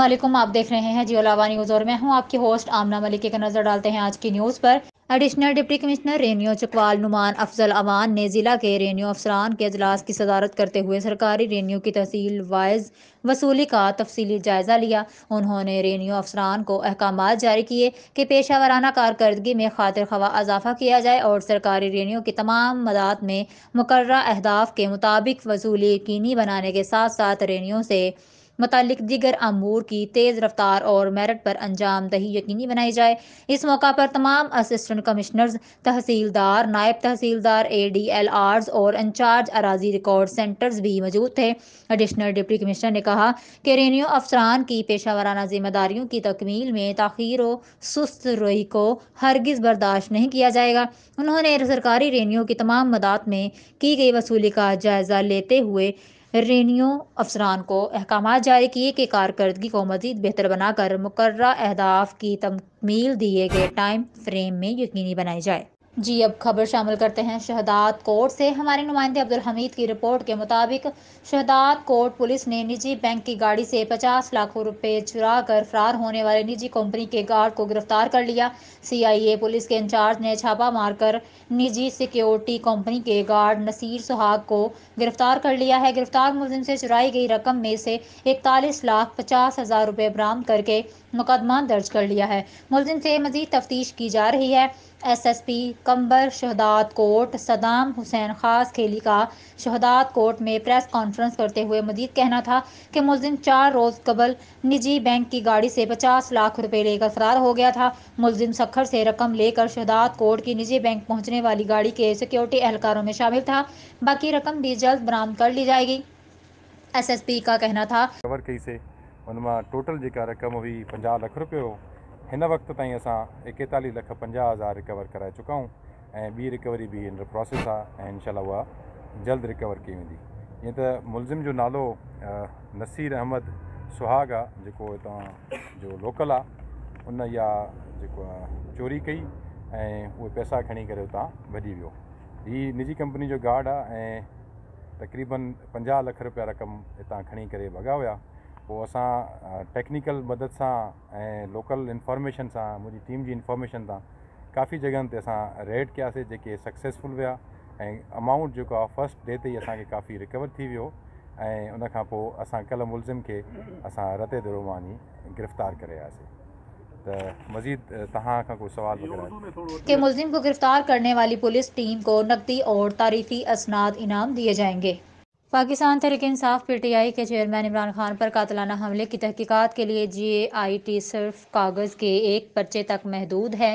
अस्सलामुअलैकुम, आप देख रहे हैं जियो लावा न्यूज़ और मैं हूं आपकी होस्ट आमना मलिक। एक नज़र डालते हैं आज की न्यूज़ पर। Additional deputy commissioner revenue Chakwal Numan Afzal Awan ने ज़िला के रेन्यू अफसरान के अजलास की सदारत करते हुए सरकारी रेन्यू की तहसील वाइज वसूली का तफसीली जायज़ा लिया। उन्होंने रेन्यू अफसरान को अहकामात जारी किए कि पेशा वराना कारकर्दगी में खातिर खवा इजाफा किया जाए और सरकारी रेन्यू की तमाम मदात में मुकर्ररा अहदाफ के मुताबिक वसूली यकीनी बनाने के साथ साथ रेन्यू से मुतालिक दीगर अमूर की तेज़ रफ्तार और मेरिट पर अंजाम दही यकीनी बनाई जाए। इस मौका पर तमाम असिस्टेंट कमिश्नर्स, तहसीलदार, नायब तहसीलदार, ADLRs और इंचार्ज अराजी रिकॉर्ड सेंटर्स भी मौजूद थे। एडिशनल डिप्टी कमिश्नर ने कहा कि रेन्यू अफसरान की पेशा वराना जिम्मेदारियों की तकमील में ताख़ीर व सुस्त रोई को हरगिज़ बर्दाश्त नहीं किया जाएगा। उन्होंने सरकारी रेन्यू की तमाम मदात में की गई वसूली का जायज़ा लेते हुए रेन्यू अफसरान को अहकामात जारी किए कि कारकर्दगी को मज़ीद बेहतर बनाकर मुकर्ररा अहदाफ की तकमील दिए गए टाइम फ्रेम में यकीनी बनाई जाए। जी, अब खबर शामिल करते हैं शहदाद कोर्ट से। हमारे नुमाइंदे अब्दुल हमीद की रिपोर्ट के मुताबिक शहदाद कोर्ट पुलिस ने निजी बैंक की गाड़ी से 50 लाख रुपए चुरा कर फरार होने वाले निजी कंपनी के गार्ड को गिरफ्तार कर लिया। CIA पुलिस के इंचार्ज ने छापा मारकर निजी सिक्योरिटी कंपनी के गार्ड नसीर सुहाग को गिरफ्तार कर लिया है। गिरफ्तार मुलजिम से चुराई गई रकम में से 41,50,000 रुपए बरामद करके मुकदमा दर्ज कर लिया है। मुलजिम से मजीद तफ्तीश की जा रही है। SSP कंबर शहदाद कोर्ट सदाम हुसैन खास खेली का शहदाद कोर्ट में प्रेस कॉन्फ्रेंस करते हुए मजीद कहना था कि मुलजिम 4 रोज़ कबल निजी बैंक की गाड़ी से 50 लाख रुपए लेकर फरार हो गया था। मुलजिम सखर से रकम लेकर शहदाद कोर्ट की निजी बैंक पहुंचने वाली गाड़ी के सिक्योरिटी एहलकारों में शामिल था। बाकी रकम भी जल्द बरामद कर ली जाएगी। SSP का कहना था कवर कई से उनमें टोटल जेका रक़म हुई 50 लाख रुपये हो। हिन वक्त ताईं असां 41,50,000 रिकवर कराए चुका हूँ ऐं ॿी रिकवरी भी अंडर प्रोसेस आहे ऐं इंशाल्लाह उहा जल्द रिकवर कई वेंदी। ईअं त मुलज़िम जो नालो नसीर अहमद सुहाग आहे, जेको हितां जो लोकल आहे। उन इहा जेको आहे चोरी कई ऐं उहे पैसा खणी करे हुतां भॼी वियो। हीअ निजी कंपनी जो गार्ड आहे ऐं तक़रीबन 50 लाख रुपया रक़म हितां खणी करे भॻा हुआ। पोइ असां टेक्निकल मदद सां ऐं लोकल इंफॉर्मेशन सां, मुंहिंजी टीम जी इंफॉर्मेशन सां काफ़ी जॻहनि ते असां रेड कयासीं जेके सक्सेसफुल विया ऐं अमाउंट जेको आहे फर्स्ट डे ते ई असांखे काफ़ी रिकवर थी वियो ऐं उन खां पोइ असां कल्ह मुलज़िम खे असां रते दरोमानी गिरफ़्तार करे आयासीं। त मज़ीद तव्हां खां कोई सवाल वग़ैरह कि मुलजिम को गिरफ्तार करने वाली पुलिस टीम को नकदी और तारीफी असनाद इनाम दिए जाएंगे। पाकिस्तान तहरीक इंसाफ PTI के चेयरमैन इमरान खान पर कातिलाना हमले की तहकीकात के लिए JIT सिर्फ कागज़ के एक पर्चे तक महदूद है।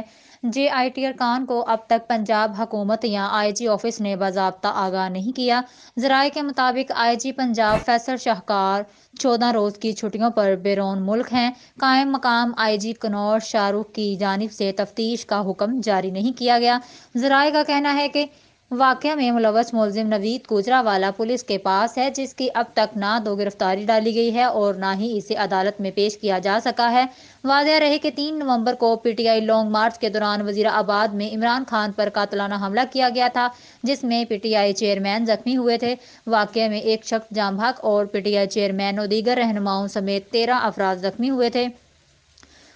JIT अरकान को अब तक पंजाब हुकूमत या IG ऑफिस ने बाज़ाब्ता आगाह नहीं किया। ज़राए के मुताबिक IG पंजाब फैसल शाहकार 14 रोज़ की छुट्टियों पर बैरून मुल्क हैं। कायम मकाम IG कनौज शाहरुख की जानिब से तफ्तीश का हुक्म जारी नहीं किया गया। ज़राए का कहना है कि वाक़या में मुलव्वस मुलजिम नवीद गुजरावाला पुलिस के पास है, जिसकी अब तक ना तो गिरफ्तारी डाली गई है और ना ही इसे अदालत में पेश किया जा सका है। वाज़ेह रहे कि 3 नवंबर को PTI लॉन्ग मार्च के दौरान वज़ीराबाद में इमरान खान पर कातिलाना हमला किया गया था, जिसमें PTI चेयरमैन जख्मी हुए थे। वाक़ये में एक शख्स जाम भाग और PTI चेयरमैन और दीगर रहनुमाओं समेत 13 अफराद जख्मी हुए थे।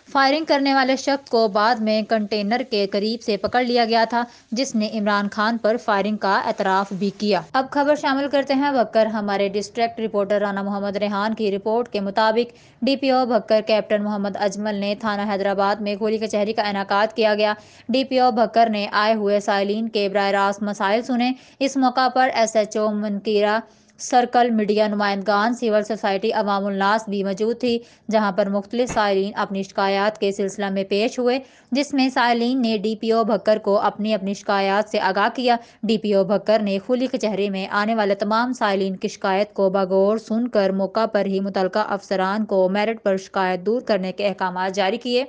फायरिंग करने वाले शख्स को बाद में कंटेनर के करीब से पकड़ लिया गया था, जिसने इमरान खान पर फायरिंग का एतराफ़ भी किया। अब खबर शामिल करते हैं बक्कर। हमारे डिस्ट्रिक्ट रिपोर्टर राना मोहम्मद रेहान की रिपोर्ट के मुताबिक DPO बक्कर कैप्टन मोहम्मद अजमल ने थाना हैदराबाद में खुली कचहरी का इनेकाद किया गया। DPO बक्कर ने आए हुए साइलिन के बराह रास्त मसाइल सुने। इस मौका पर SHO मुनकीरा सर्कल, मीडिया नुमाइंदगान, सिविल सोसाइटी, अवामुल नास भी मौजूद थी, जहां पर मुख्तलिफ साइलिन अपनी शिकायत के सिलसिला में पेश हुए, जिसमें साइलिन ने DPO बक्कर को अपनी अपनी शिकायत से आगाह किया। DPO बक्कर ने खुली कचहरी में आने वाले तमाम साइलिन की शिकायत को बगौर सुनकर मौका पर ही मुतलका अफसरान को मेरिट पर शिकायत दूर करने के अहकाम जारी किए।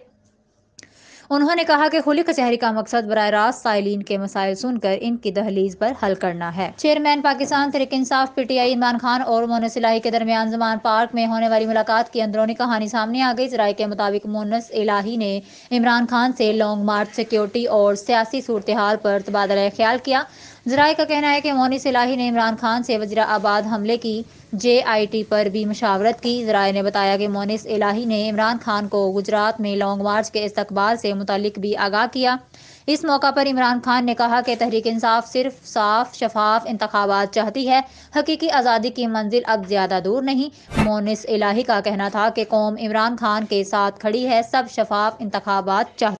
انہوں نے کہا کہ کھلی کچہری کا مقصد براہ راست سائلین کے مسائل سن کر ان کی دہلیز پر حل کرنا ہے۔ Chairman Pakistan Tehreek Insaf P T I Imran Khan اور مونس الہی کے درمیان زمان پارک میں ہونے والی ملاقات کی اندرونی کہانی سامنے آ گئی۔ ذرائع کے مطابق مونس الہی نے عمران خان سے لانگ مارچ، سیکیورٹی اور سیاسی صورتحال پر تبادلہ خیال کیا۔ ذرائع کا کہنا ہے کہ مونس الہی نے عمران خان سے وزیر آباد حملے کی JIT پر بھی مشاورت کی۔ ذرائع نے بتایا کہ مونس الہی نے عمران خان کو گجرات میں لانگ مارچ کے استقبال سے متعلق بھی آگاہ کیا۔ اس موقع پر عمران خان نے کہا کہ تحریک انصاف صرف صاف شفاف انتخابات چاہتی ہے، حقیقی آزادی کی منزل اب زیادہ دور نہیں۔ مونس الہی کا کہنا تھا کہ قوم عمران خان کے ساتھ کھڑی ہے، سب شفاف انتخابات چاہتی